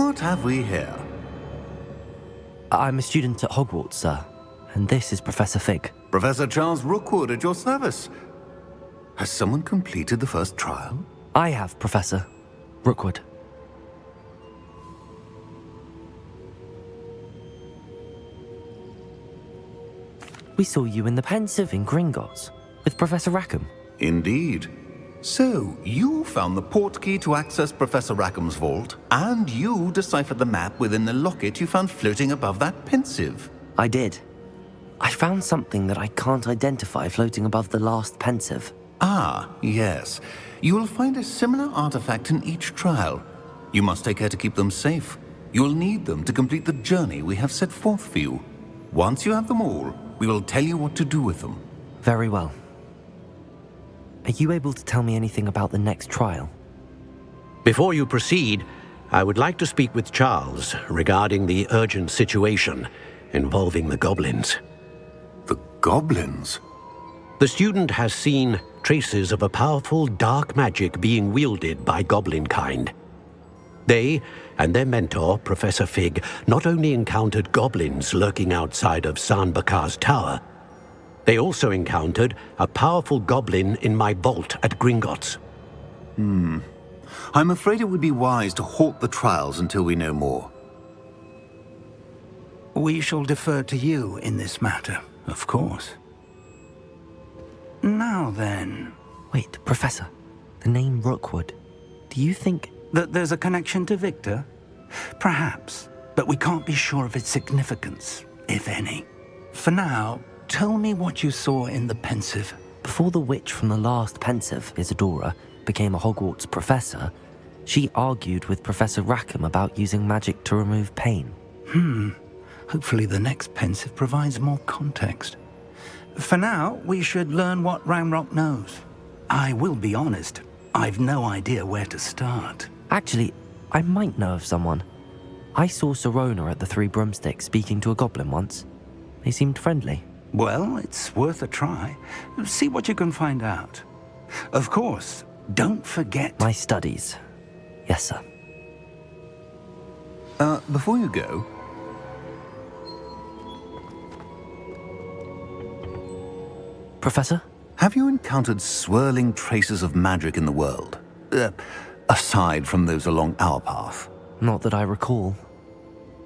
What have we here? I'm a student at Hogwarts, sir, and this is Professor Fig. Professor Charles Rookwood at your service. Has someone completed the first trial? I have, Professor Rookwood. We saw you in the Pensive in Gringotts with Professor Rackham. Indeed. So, you found the portkey to access Professor Rackham's vault, and you deciphered the map within the locket you found floating above that Pensive. I did. I found something that I can't identify floating above the last Pensive. Ah, yes. You will find a similar artifact in each trial. You must take care to keep them safe. You will need them to complete the journey we have set forth for you. Once you have them all, we will tell you what to do with them. Very well. Are you able to tell me anything about the next trial? Before you proceed, I would like to speak with Charles regarding the urgent situation involving the goblins. The goblins? The student has seen traces of a powerful dark magic being wielded by goblin kind. They and their mentor, Professor Fig, not only encountered goblins lurking outside of San Bakar's tower, they also encountered a powerful goblin in my vault at Gringotts. I'm afraid it would be wise to halt the trials until we know more. We shall defer to you in this matter, of course. Now then... Wait, Professor. The name Rookwood. Do you think... that there's a connection to Victor? Perhaps, but we can't be sure of its significance, if any. For now, tell me what you saw in the Pensive. Before the witch from the last Pensive, Isadora, became a Hogwarts professor, she argued with Professor Rackham about using magic to remove pain. Hopefully the next Pensive provides more context. For now, we should learn what Ranrock knows. I will be honest, I've no idea where to start. Actually, I might know of someone. I saw Sirona at the Three Broomsticks speaking to a goblin once. They seemed friendly. Well, it's worth a try. See what you can find out. Of course, don't forget... My studies. Yes, sir. Before you go... Professor? Have you encountered swirling traces of magic in the world? Aside from those along our path? Not that I recall.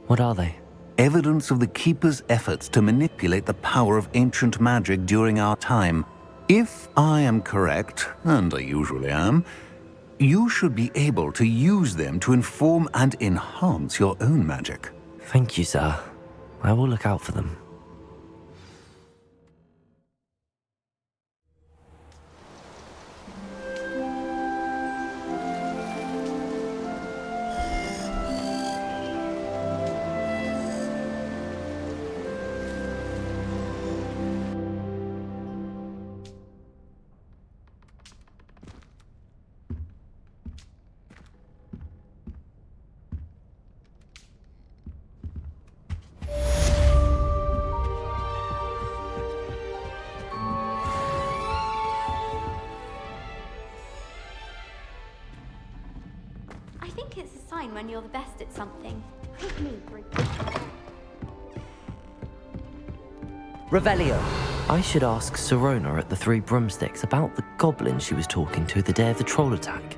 What are they? Evidence of the Keeper's efforts to manipulate the power of ancient magic during our time. If I am correct, and I usually am, you should be able to use them to inform and enhance your own magic. Thank you, sir. I will look out for them. I think it's a sign when you're the best at something. Pick me, Revelio. I should ask Sirona at the Three Broomsticks about the goblin she was talking to the day of the troll attack.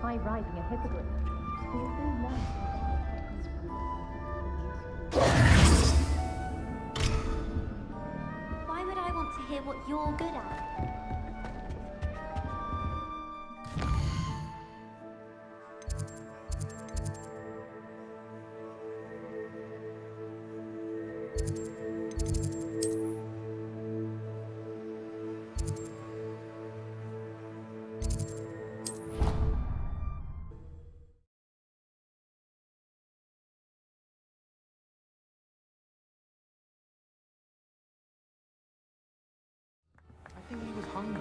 Try riding a hippogriff. Why would I want to hear what you're good at? I think he was hungry.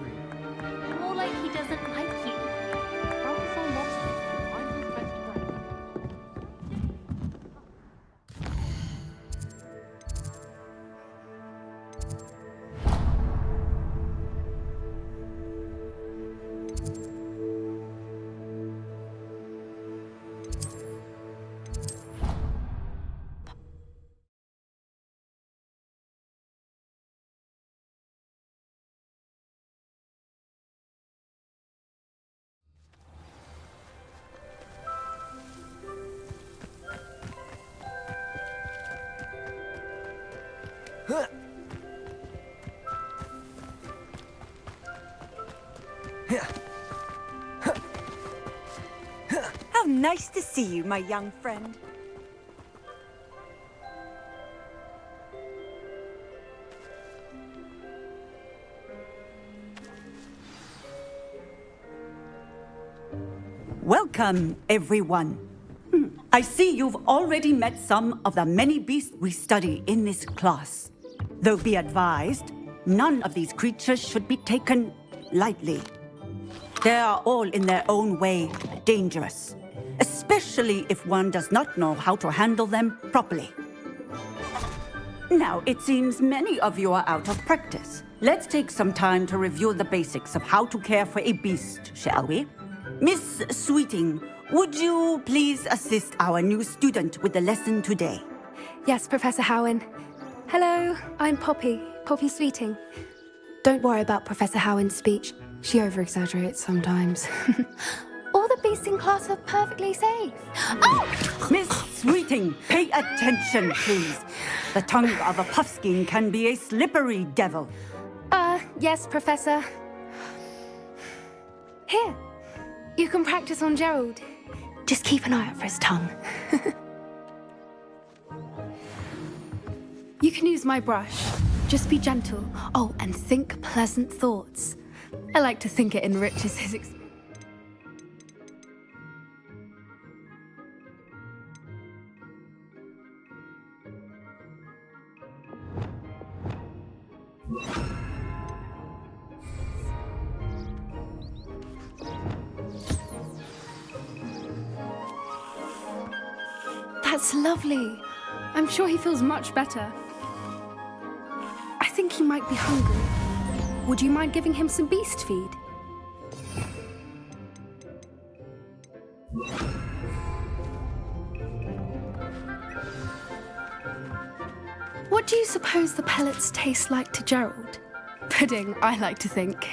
How nice to see you, my young friend. Welcome, everyone. I see you've already met some of the many beasts we study in this class. Though be advised, none of these creatures should be taken lightly. They are all in their own way dangerous, especially if one does not know how to handle them properly. Now, it seems many of you are out of practice. Let's take some time to review the basics of how to care for a beast, shall we? Miss Sweeting, would you please assist our new student with the lesson today? Yes, Professor Howen. Hello, I'm Poppy Sweeting. Don't worry about Professor Howen's speech. She over-exaggerates sometimes. All the beasts in class are perfectly safe. Oh! Miss Sweeting, pay attention, please. The tongue of a puffskein can be a slippery devil. Yes, Professor. Here, you can practice on Gerald. Just keep an eye out for his tongue. You can use my brush. Just be gentle. Oh, and think pleasant thoughts. I like to think it enriches his experience. That's lovely. I'm sure he feels much better. I think he might be hungry. Would you mind giving him some beast feed? What do you suppose the pellets taste like to Gerald? Pudding, I like to think.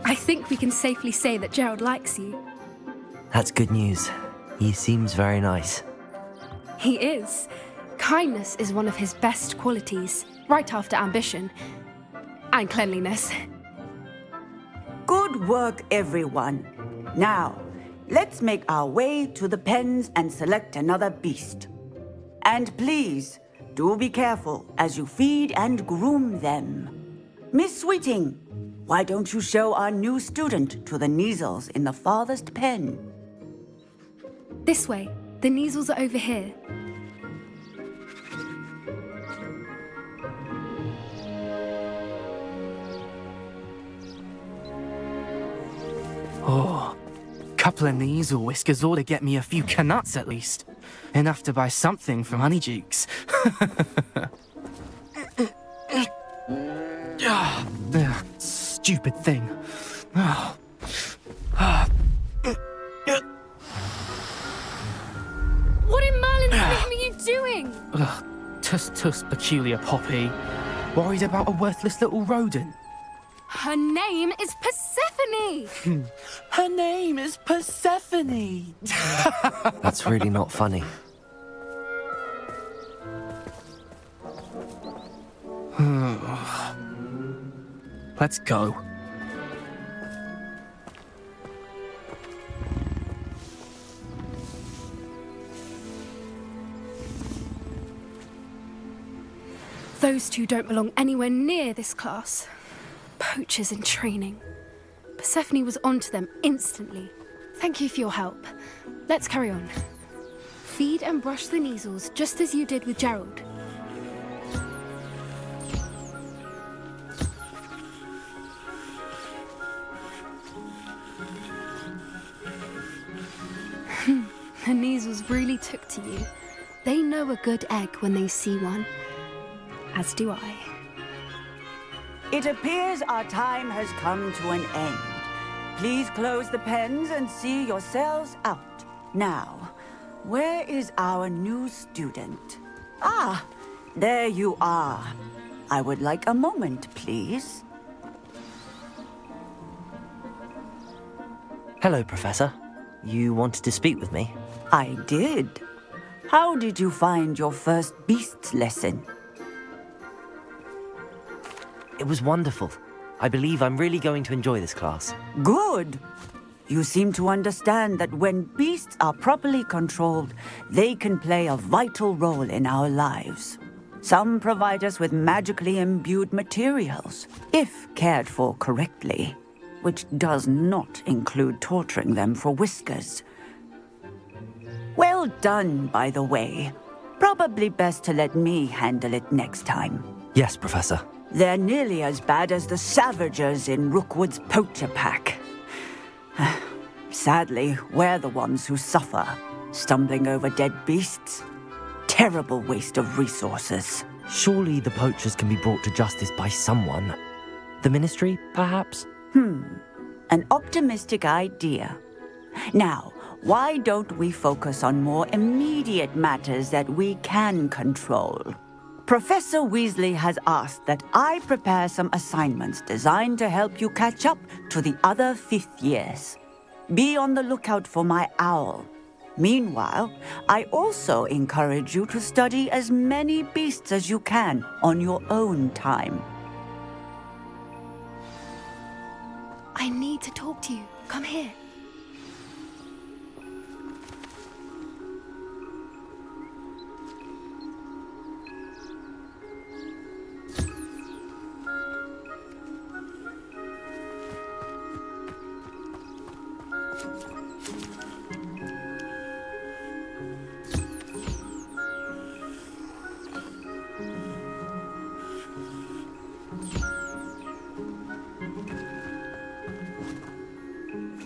I think we can safely say that Gerald likes you. That's good news. He seems very nice. He is. Kindness is one of his best qualities, right after ambition. And cleanliness. Good work, everyone. Now, let's make our way to the pens and select another beast. And please, do be careful as you feed and groom them. Miss Sweeting, why don't you show our new student to the Neasels in the farthest pen? This way. The Neasels are over here. Oh, couple of Neasel whiskers ought to get me a few canuts at least. Enough to buy something from Honeydukes. Stupid thing. What in Merlin's name are you doing? Tuss, peculiar Poppy. Worried about a worthless little rodent. Her name is Persephone! Her name is Persephone! That's really not funny. Let's go. Those two don't belong anywhere near this class. Poachers in training. Persephone was onto them instantly. Thank you for your help. Let's carry on. Feed and brush the Neasels just as you did with Gerald. The Neasels really took to you. They know a good egg when they see one. As do I. It appears our time has come to an end. Please close the pens and see yourselves out. Now, where is our new student? Ah, there you are. I would like a moment, please. Hello, Professor. You wanted to speak with me? I did. How did you find your first beasts lesson? It was wonderful. I believe I'm really going to enjoy this class. Good. You seem to understand that when beasts are properly controlled, they can play a vital role in our lives. Some provide us with magically imbued materials, if cared for correctly, which does not include torturing them for whiskers. Well done, by the way. Probably best to let me handle it next time. Yes, Professor. They're nearly as bad as the Savagers in Rookwood's poacher pack. Sadly, we're the ones who suffer, stumbling over dead beasts. Terrible waste of resources. Surely the poachers can be brought to justice by someone. The Ministry, perhaps? An optimistic idea. Now, why don't we focus on more immediate matters that we can control? Professor Weasley has asked that I prepare some assignments designed to help you catch up to the other fifth years. Be on the lookout for my owl. Meanwhile, I also encourage you to study as many beasts as you can on your own time. I need to talk to you. Come here.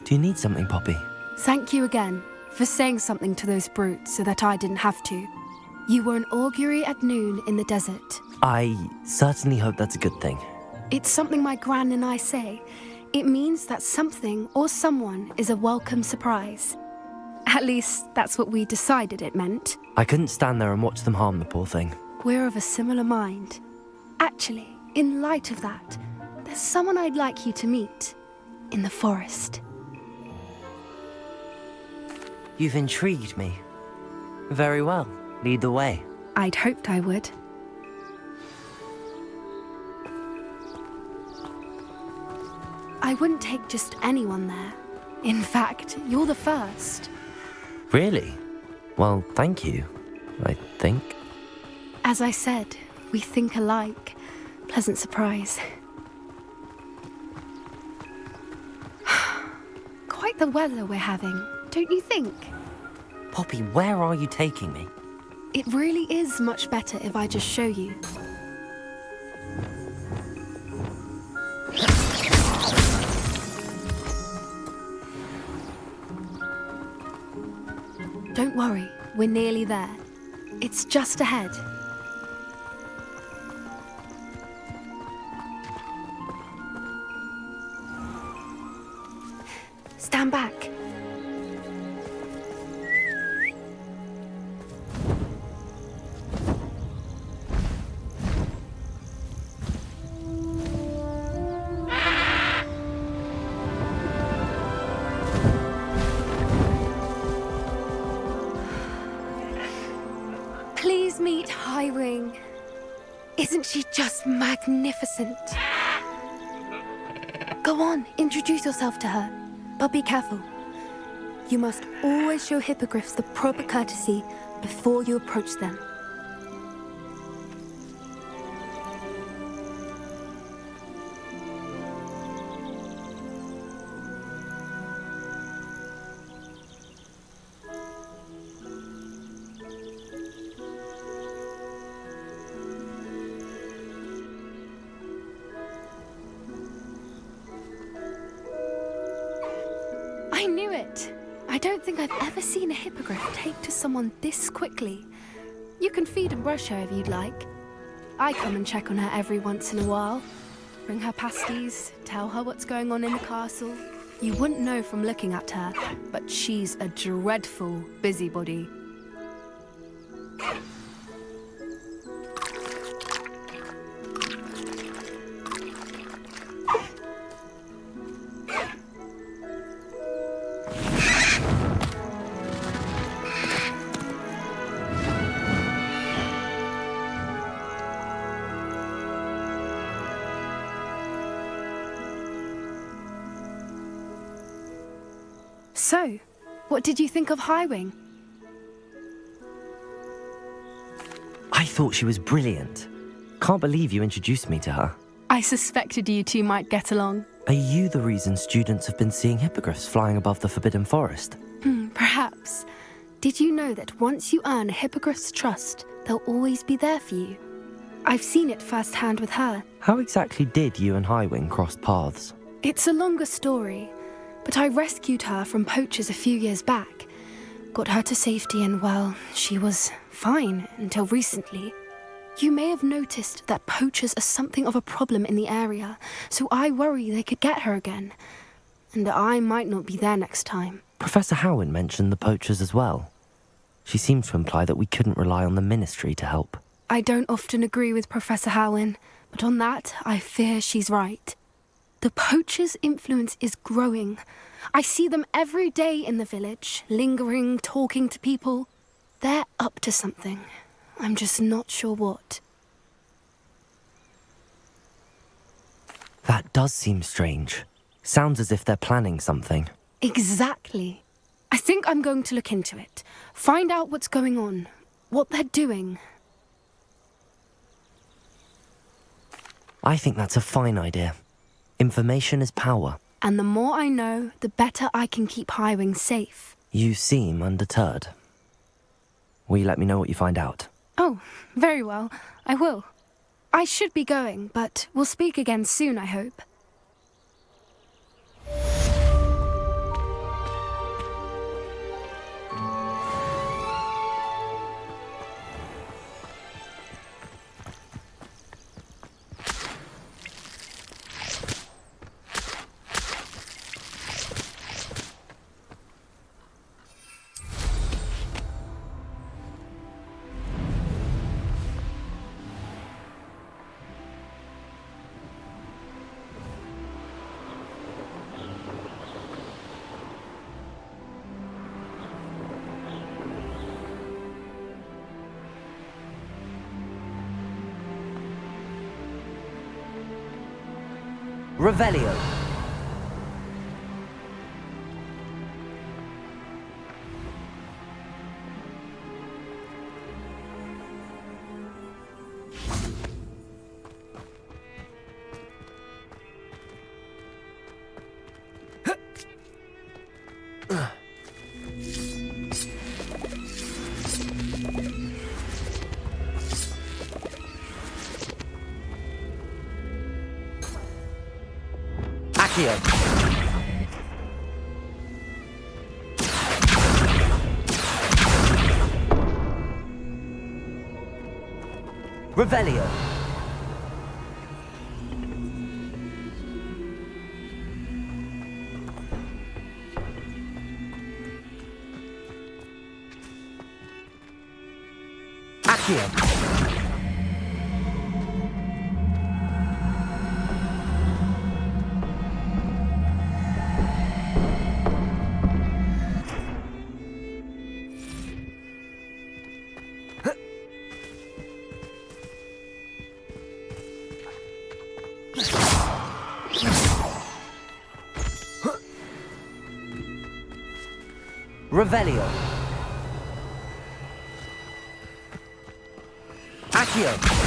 Do you need something, Poppy? Thank you again for saying something to those brutes so that I didn't have to. You were an augury at noon in the desert. I certainly hope that's a good thing. It's something my gran and I say. It means that something or someone is a welcome surprise. At least, that's what we decided it meant. I couldn't stand there and watch them harm the poor thing. We're of a similar mind. Actually, in light of that, there's someone I'd like you to meet. In the forest. You've intrigued me. Very well. Lead the way. I'd hoped I would. I wouldn't take just anyone there. In fact, you're the first. Really? Well, thank you, I think. As I said, we think alike. Pleasant surprise. Quite the weather we're having, don't you think? Poppy, where are you taking me? It really is much better if I just show you. Don't worry, we're nearly there. It's just ahead. Stand back. Please meet Highwing. Isn't she just magnificent? Go on, introduce yourself to her. But be careful. You must always show hippogriffs the proper courtesy before you approach them. I knew it! I don't think I've ever seen a hippogriff take to someone this quickly. You can feed and brush her if you'd like. I come and check on her every once in a while. Bring her pasties, tell her what's going on in the castle. You wouldn't know from looking at her, but she's a dreadful busybody. So, what did you think of Highwing? I thought she was brilliant. Can't believe you introduced me to her. I suspected you two might get along. Are you the reason students have been seeing hippogriffs flying above the Forbidden Forest? Perhaps. Did you know that once you earn a hippogriff's trust, they'll always be there for you? I've seen it firsthand with her. How exactly did you and Highwing cross paths? It's a longer story, but I rescued her from poachers a few years back. Got her to safety and, well, she was fine until recently. You may have noticed that poachers are something of a problem in the area, so I worry they could get her again. And I might not be there next time. Professor Howin mentioned the poachers as well. She seemed to imply that we couldn't rely on the Ministry to help. I don't often agree with Professor Howin, but on that, I fear she's right. The poachers' influence is growing. I see them every day in the village, lingering, talking to people. They're up to something. I'm just not sure what. That does seem strange. Sounds as if they're planning something. Exactly. I think I'm going to look into it. Find out what's going on, what they're doing. I think that's a fine idea. Information is power. And the more I know, the better I can keep Highwing safe. You seem undeterred. Will you let me know what you find out? Oh, very well. I will. I should be going, but we'll speak again soon, I hope. Revelio. Accio. Revelio. Accio. Revelio. Accio.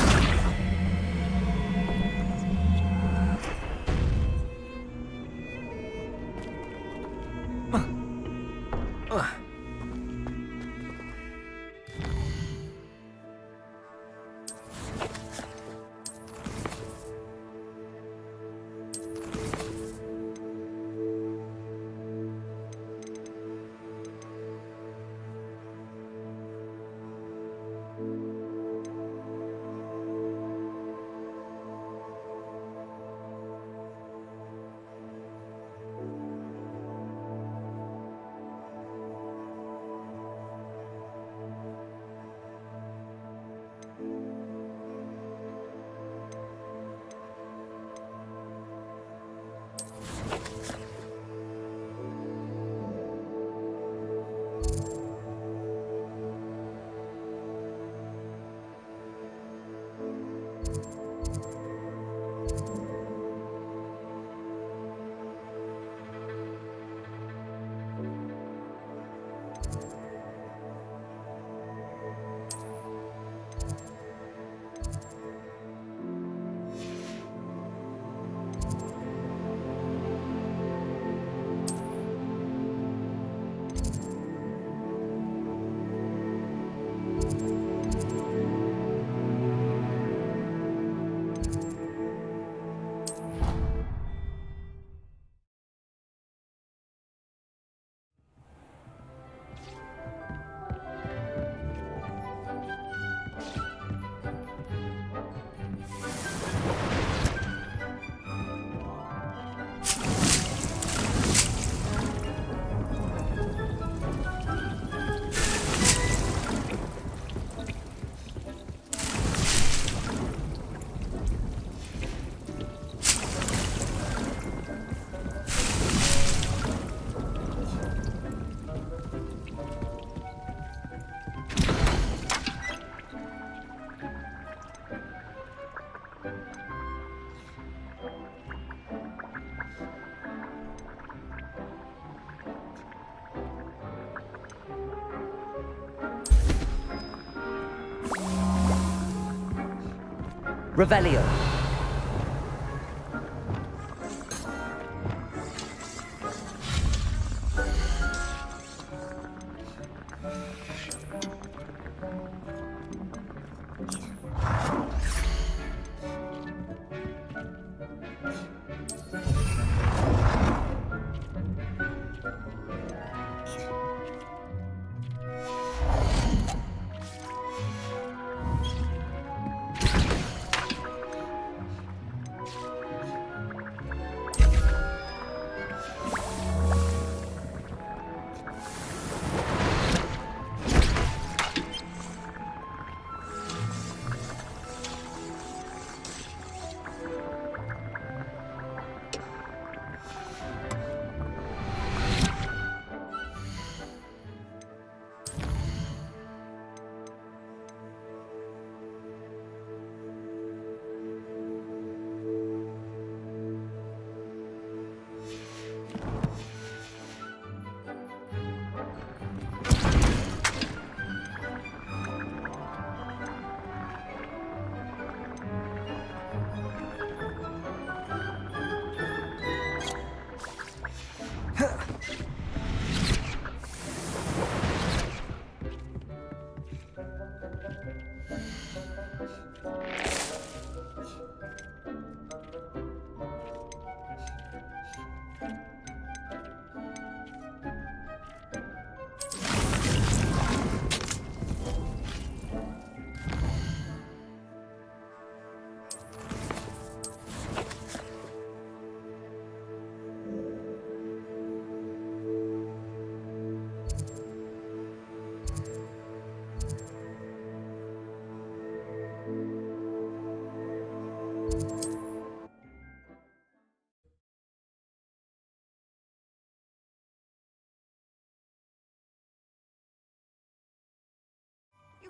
Revelio.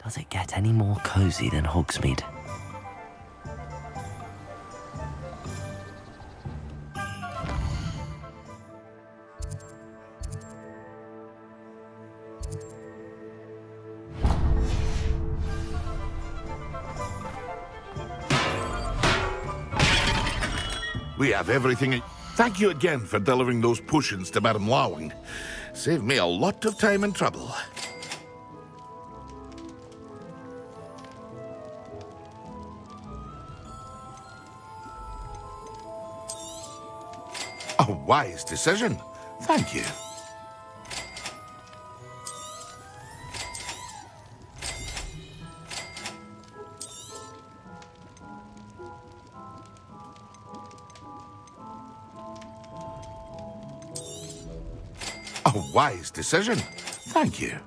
Does it get any more cozy than Hogsmeade? We have everything. Thank you again for delivering those potions to Madame Lawing. Saved me a lot of time and trouble. A wise decision. Thank you. A wise decision. Thank you.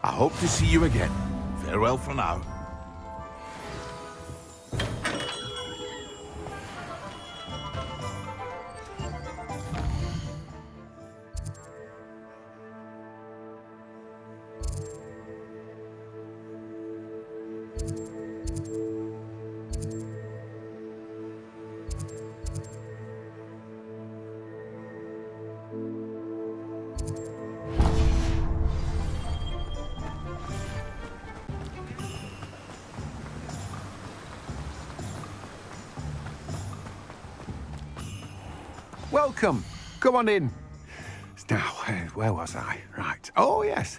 I hope to see you again. Farewell for now. Welcome. Come on in. Now, where was I? Right. Oh, yes.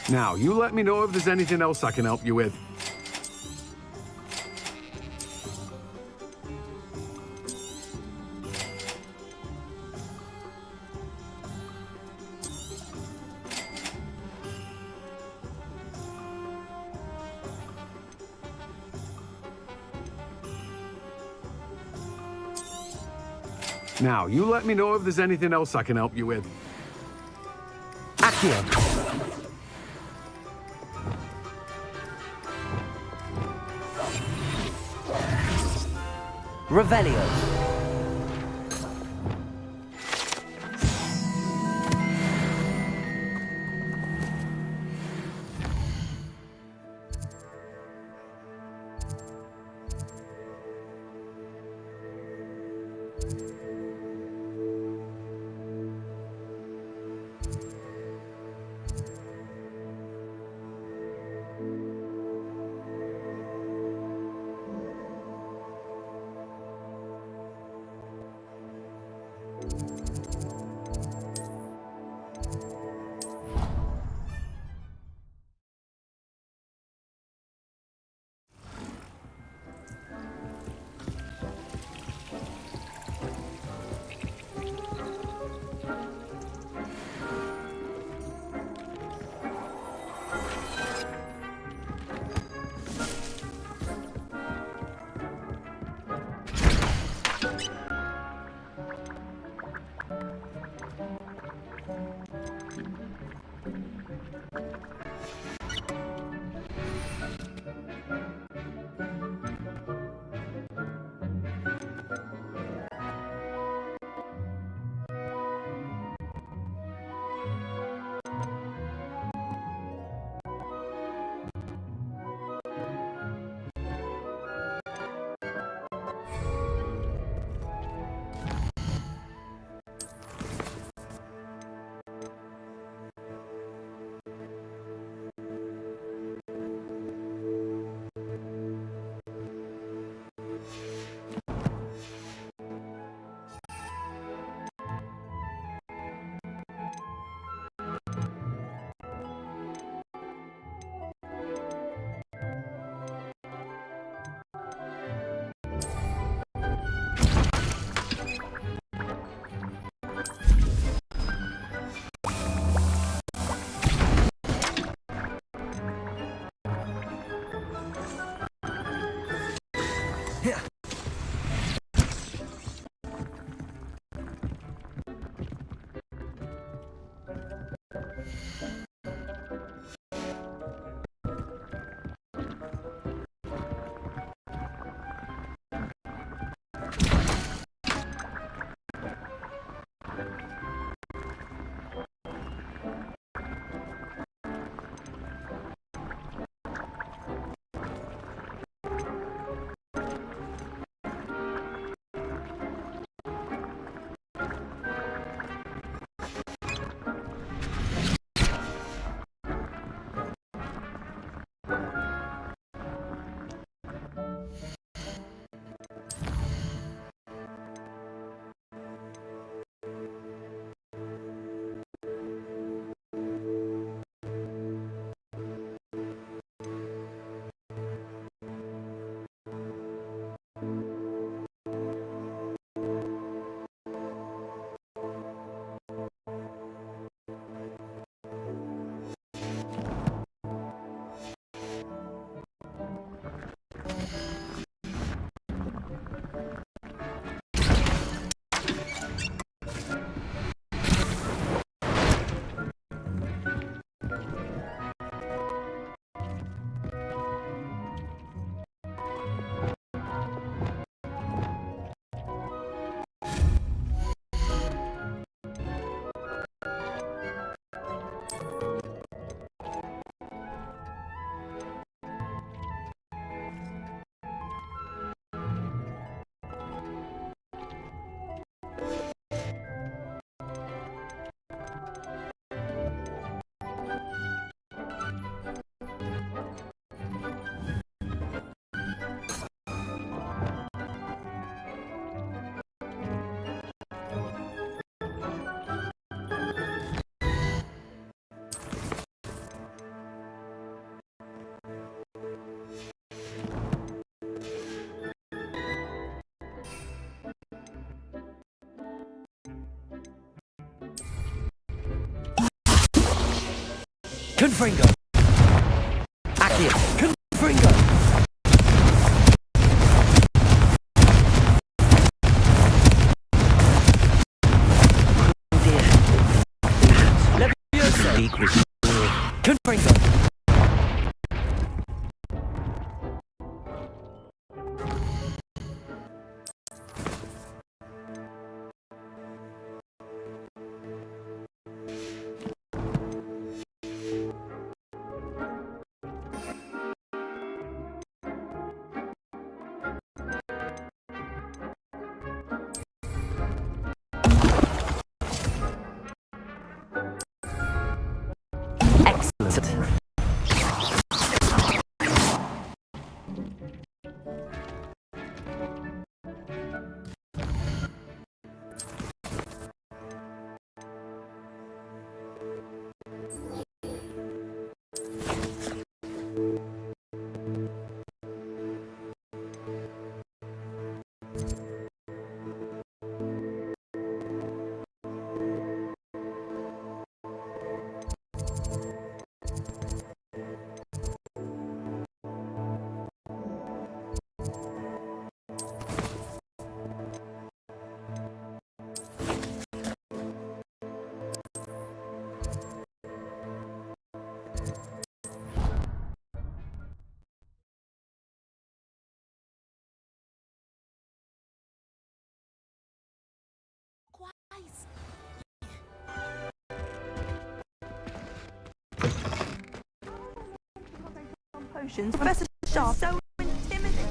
Now, you let me know if there's anything else I can help you with. Now, you let me know if there's anything else I can help you with. Accio. Revelio. Confringo. Accio. Confringo. Confringo! Excellent. Potions. Professor Sharp, so intimidating.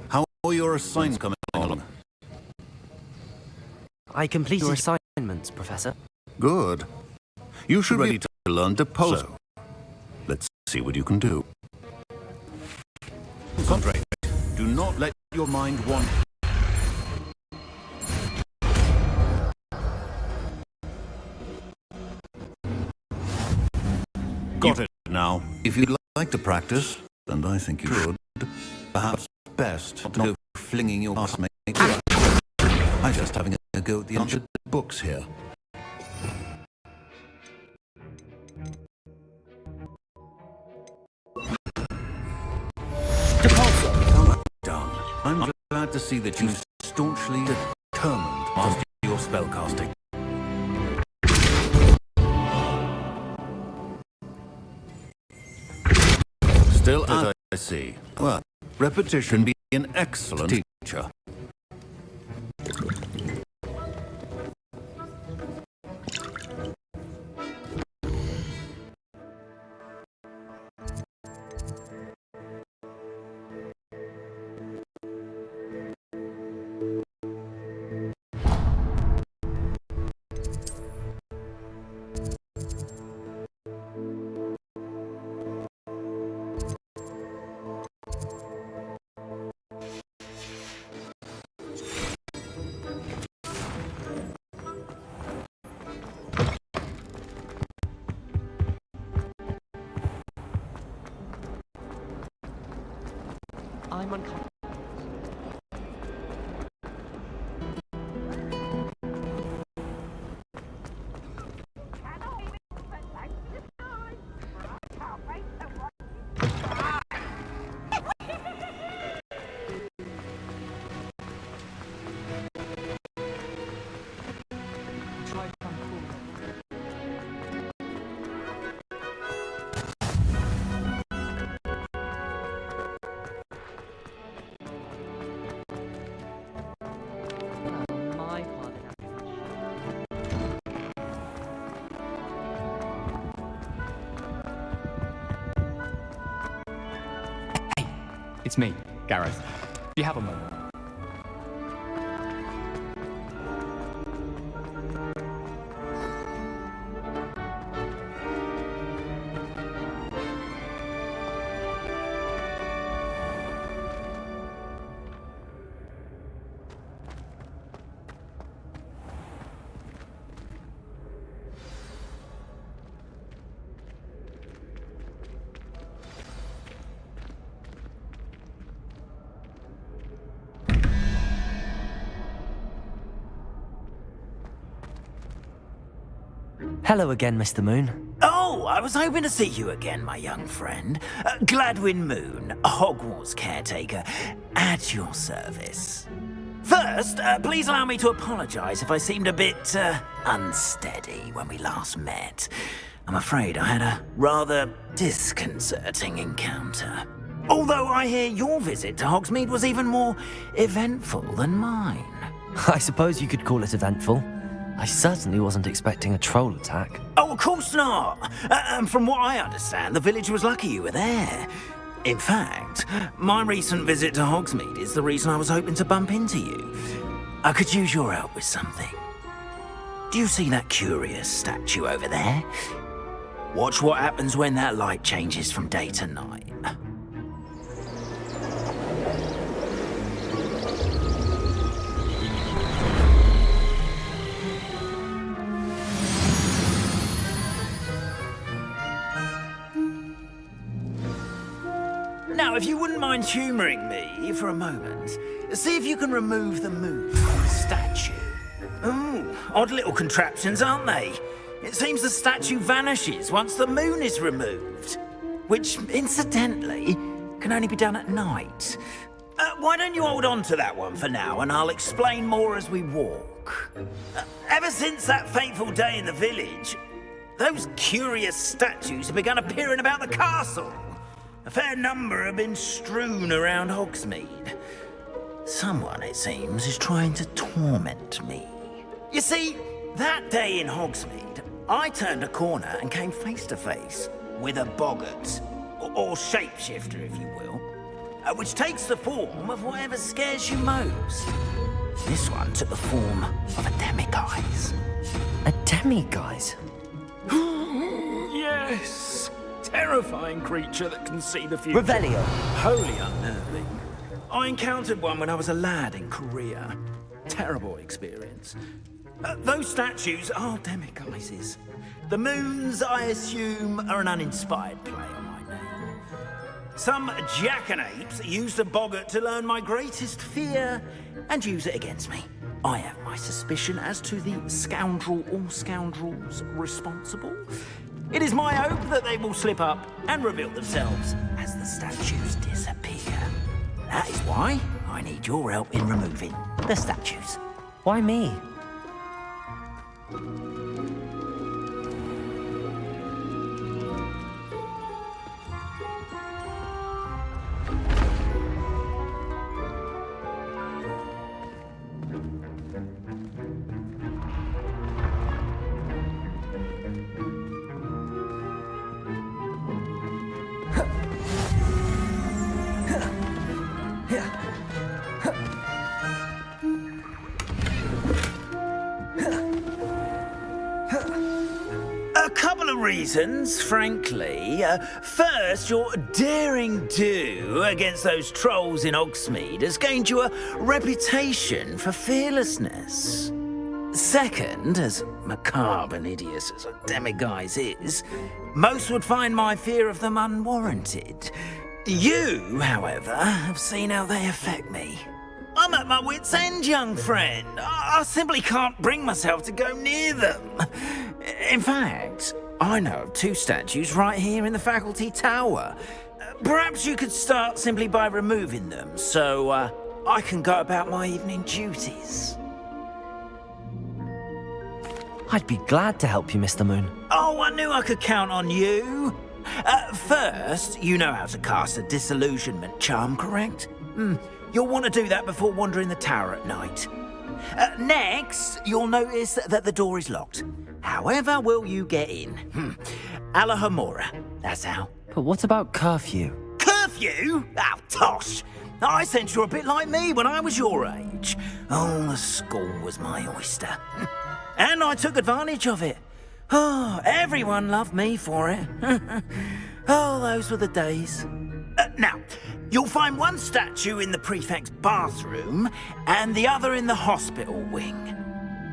How are your assignments coming along? I completed your assignments, Professor. Good. You should be ready to learn to pose. So, let's see what you can do. Concentrate. Do not let your mind wander. Got it now. If you'd like to practice, and I think you should, perhaps best not to go flinging your classmates around. I'm just having a go at the untouched books here. Well done. I'm glad to see that you staunchly determined to master your spellcasting. Still, as I see, well, repetition be an excellent teacher. I'm uncomfortable. It's me, Gareth. Do you have a moment? Hello again, Mr. Moon. Oh, I was hoping to see you again, my young friend. Gladwin Moon, Hogwarts caretaker, at your service. First, please allow me to apologise if I seemed a bit unsteady when we last met. I'm afraid I had a rather disconcerting encounter. Although I hear your visit to Hogsmeade was even more eventful than mine. I suppose you could call it eventful. I certainly wasn't expecting a troll attack. Oh, of course not. And from what I understand, the village was lucky you were there. In fact, my recent visit to Hogsmeade is the reason I was hoping to bump into you. I could use your help with something. Do you see that curious statue over there? Watch what happens when that light changes from day to night. Now, if you wouldn't mind humouring me for a moment, see if you can remove the moon from the statue. Ooh, odd little contraptions, aren't they? It seems the statue vanishes once the moon is removed, which, incidentally, can only be done at night. Why don't you hold on to that one for now, and I'll explain more as we walk. Ever since that fateful day in the village, those curious statues have begun appearing about the castle. A fair number have been strewn around Hogsmeade. Someone, it seems, is trying to torment me. You see, that day in Hogsmeade, I turned a corner and came face to face with a boggart, or shapeshifter, if you will, which takes the form of whatever scares you most. This one took the form of a demiguise. A demiguise? Yes! Terrifying creature that can see the future. Revelio. Wholly unnerving. I encountered one when I was a lad in Korea. Terrible experience. Those statues are demiguises. The moons, I assume, are an uninspired play on my name. Some jackanapes used a boggart to learn my greatest fear and use it against me. I have my suspicion as to the scoundrel or scoundrels responsible. It is my hope that they will slip up and reveal themselves as the statues disappear. That is why I need your help in removing the statues. Why me? Reasons, frankly. First, your daring do against those trolls in Hogsmeade has gained you a reputation for fearlessness. Second, as macabre and hideous as a demiguise is, most would find my fear of them unwarranted. You, however, have seen how they affect me. I'm at my wit's end, young friend. I simply can't bring myself to go near them. In fact, I know of two statues right here in the faculty tower. Perhaps you could start simply by removing them, so I can go about my evening duties. I'd be glad to help you, Mr. Moon. Oh, I knew I could count on you. First, you know how to cast a disillusionment charm, correct? You'll want to do that before wandering the tower at night. Next, you'll notice that the door is locked. However will you get in? Alahomora, that's how. But what about curfew? Curfew? Oh, tosh! I sense you're a bit like me when I was your age. Oh, the school was my oyster. And I took advantage of it. Oh, everyone loved me for it. Oh, those were the days. Now, you'll find one statue in the prefect's bathroom and the other in the hospital wing.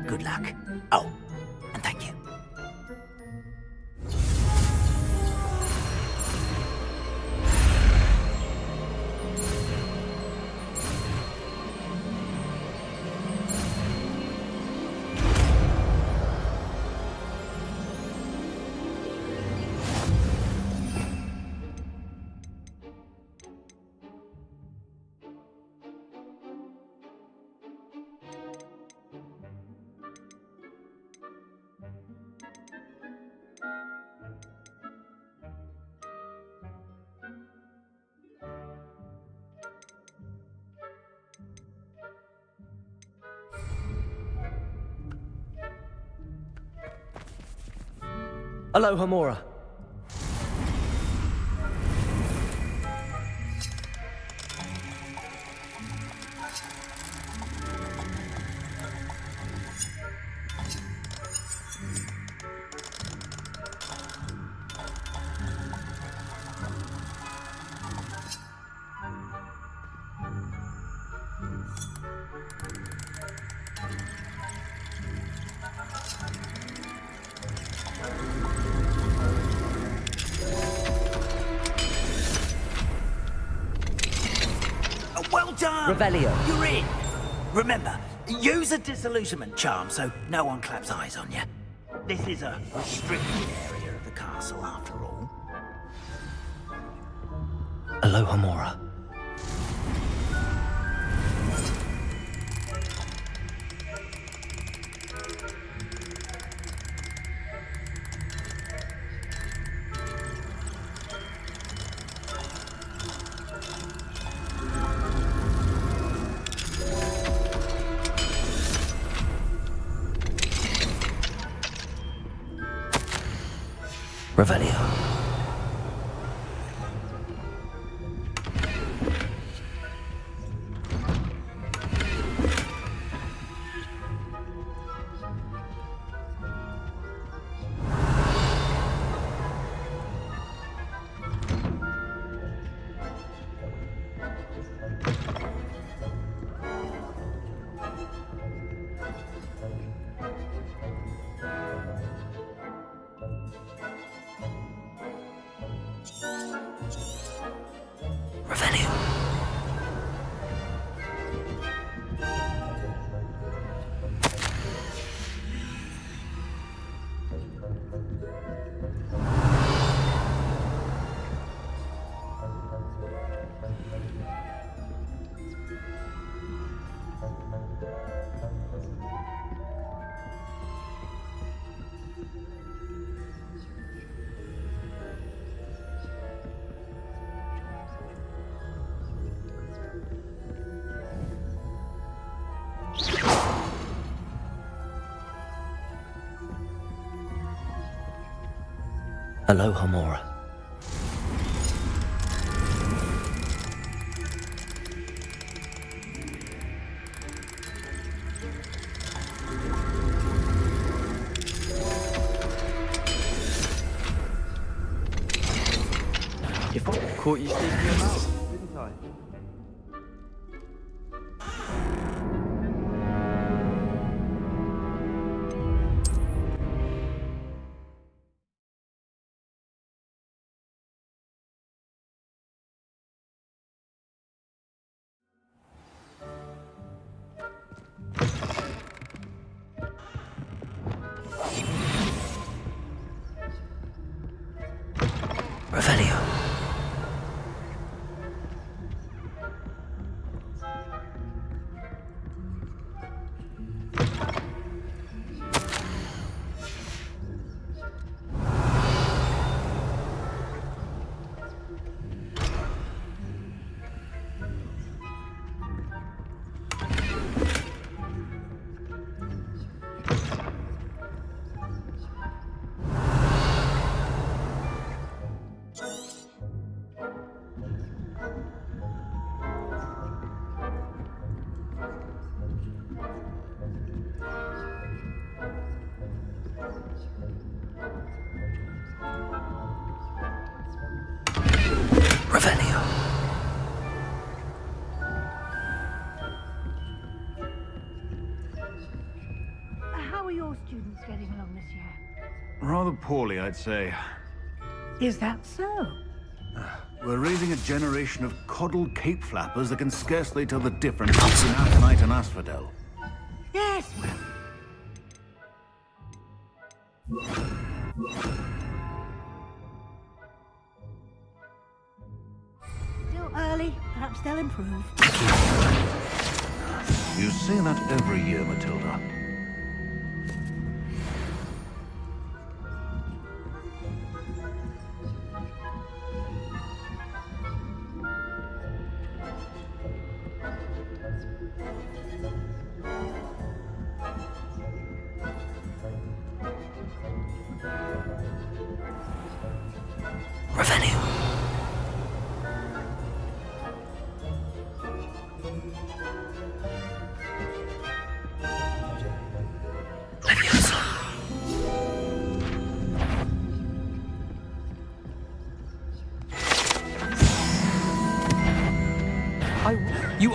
Good luck. Oh, and thank you. Aloha Mora. Well done! Revelio. You're in! Remember, use a disillusionment charm so no one claps eyes on you. This is a restricted area of the castle, after all. Aloha Mora. Revelio. Revelio. Aloha Mora. If I caught you sneaking him out, didn't I? Revelio. Revelio. How are your students getting along this year? Rather poorly, I'd say. Is that so? We're raising a generation of coddled cape flappers that can scarcely tell the difference between aconite and asphodel. Yes, well. Still early. Perhaps they'll improve. You say that every year, Matilda.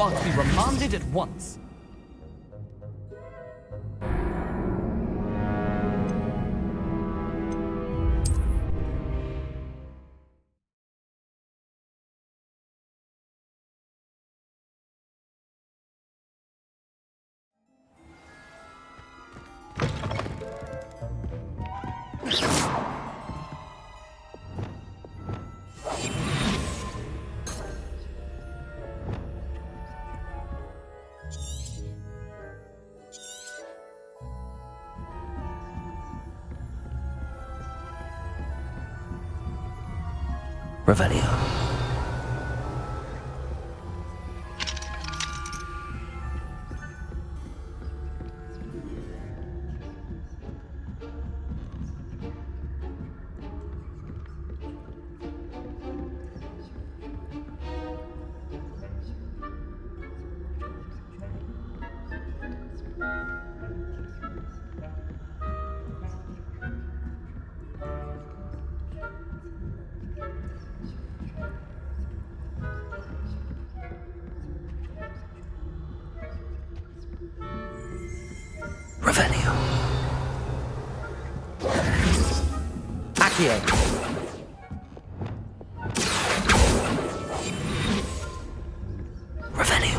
are to be remanded at once. Revelio. Revelio. Accio. Revelio.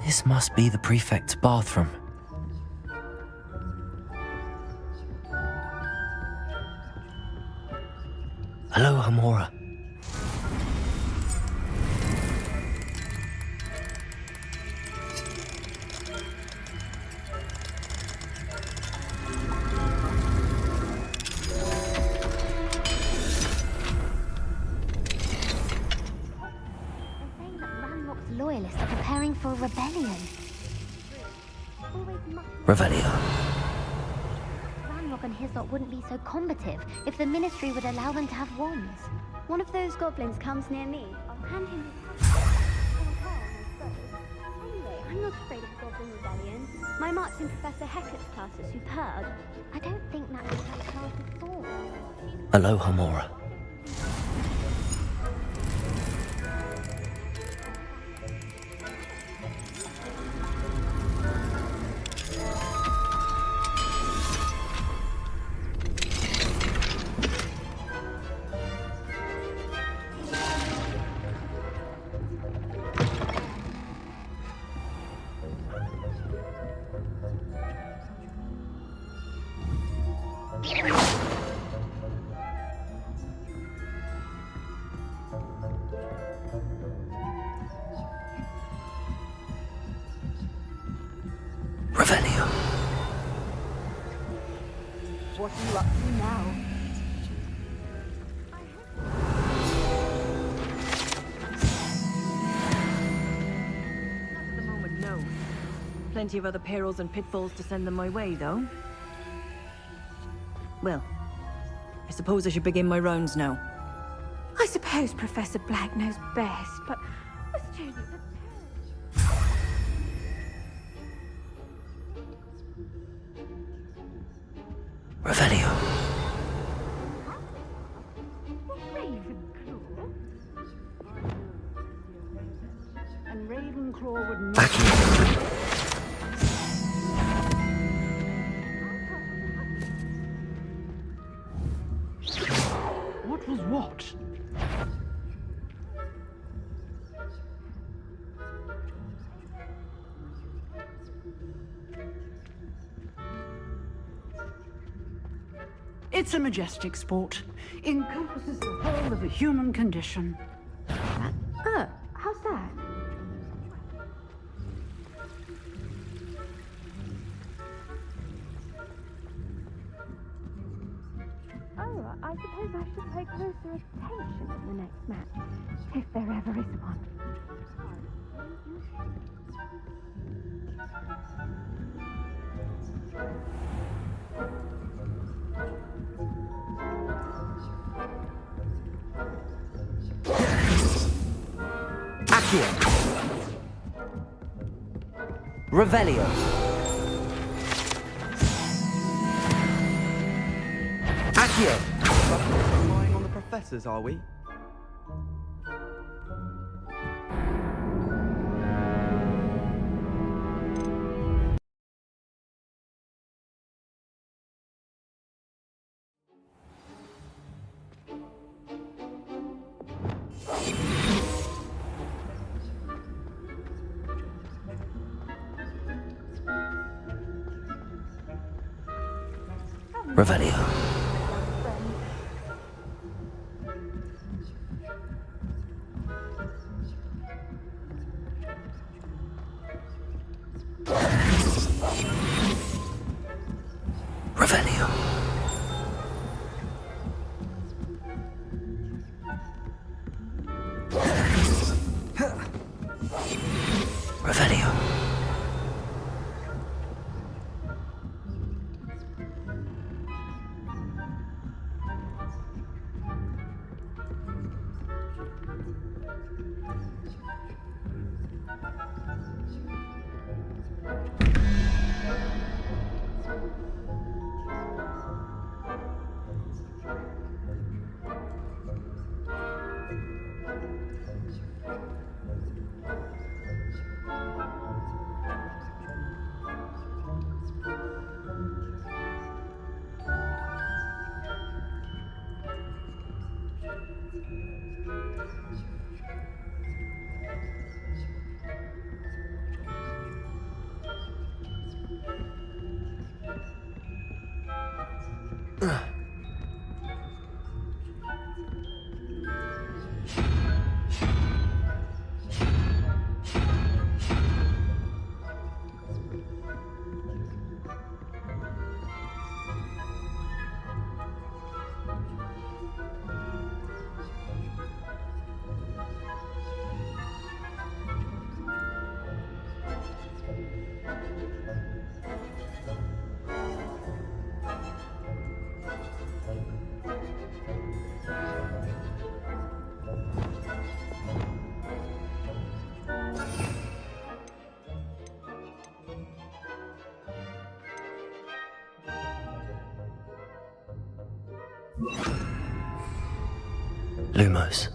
This must be the prefect's bathroom. Hello, Hamora. Loyalists are preparing for a rebellion. Revelio. Ranrock and his lot wouldn't be so combative if the Ministry would allow them to have wands. One of those goblins comes near me, I'll hand him his Anyway, I'm not afraid of Goblin Rebellion. My marks in Professor Hecat's class are superb. I don't think that's that class at all. Hello, Hamora. Revelio. What are you up to now? Not at the moment, no. Plenty of other perils and pitfalls to send them my way, though. Well, I suppose I should begin my rounds now. I suppose Professor Black knows best, but the students are Revelio. Ravenclaw? And Ravenclaw would not... Accio. What was what? It's a majestic sport. Encompasses the whole of the human condition. How's that? Oh, I suppose I should pay closer attention in the next match, if there ever is one. Accio. Revelio. Accio. Relying on the professors, are we? Revelio. Revelio. Revelio. Lumos.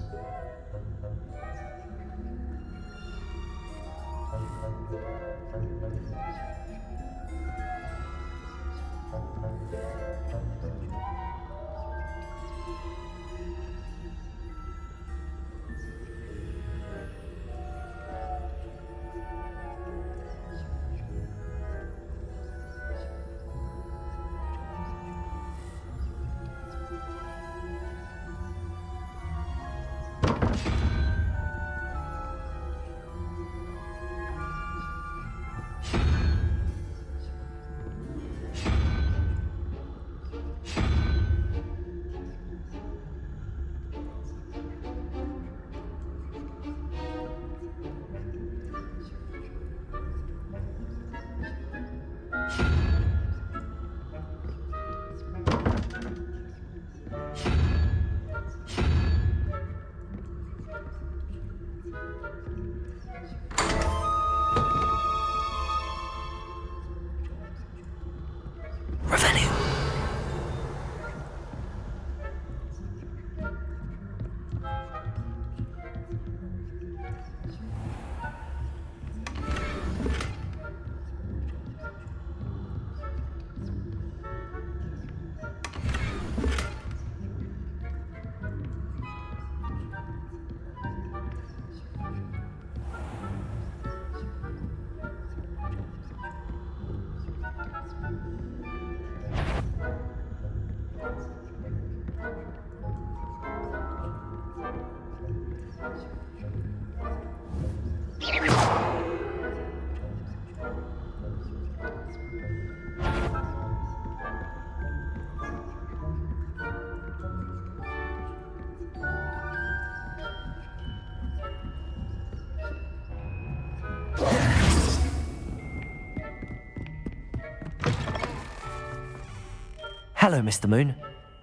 Hello, Mr. Moon.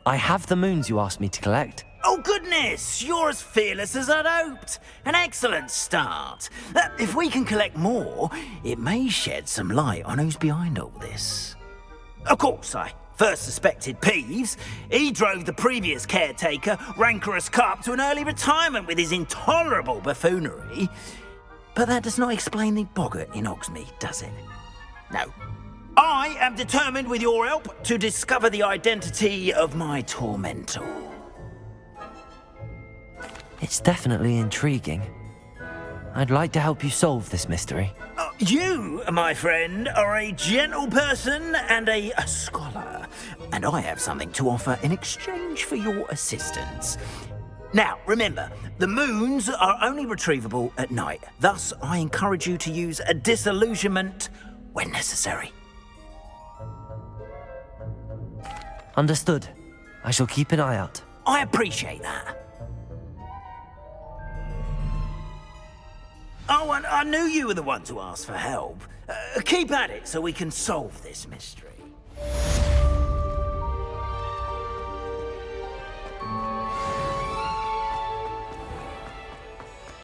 I have the moons you asked me to collect. Oh, goodness! You're as fearless as I'd hoped. An excellent start. If we can collect more, it may shed some light on who's behind all this. Of course, I first suspected Peeves. He drove the previous caretaker, Rancorous Carp, to an early retirement with his intolerable buffoonery. But that does not explain the boggart in Hogsmeade, does it? No. I am determined, with your help, to discover the identity of my tormentor. It's definitely intriguing. I'd like to help you solve this mystery. You, my friend, are a gentle person and a scholar, and I have something to offer in exchange for your assistance. Now, remember, the moons are only retrievable at night. Thus, I encourage you to use a disillusionment when necessary. Understood. I shall keep an eye out. I appreciate that. Oh, and I knew you were the one to ask for help. Keep at it so we can solve this mystery.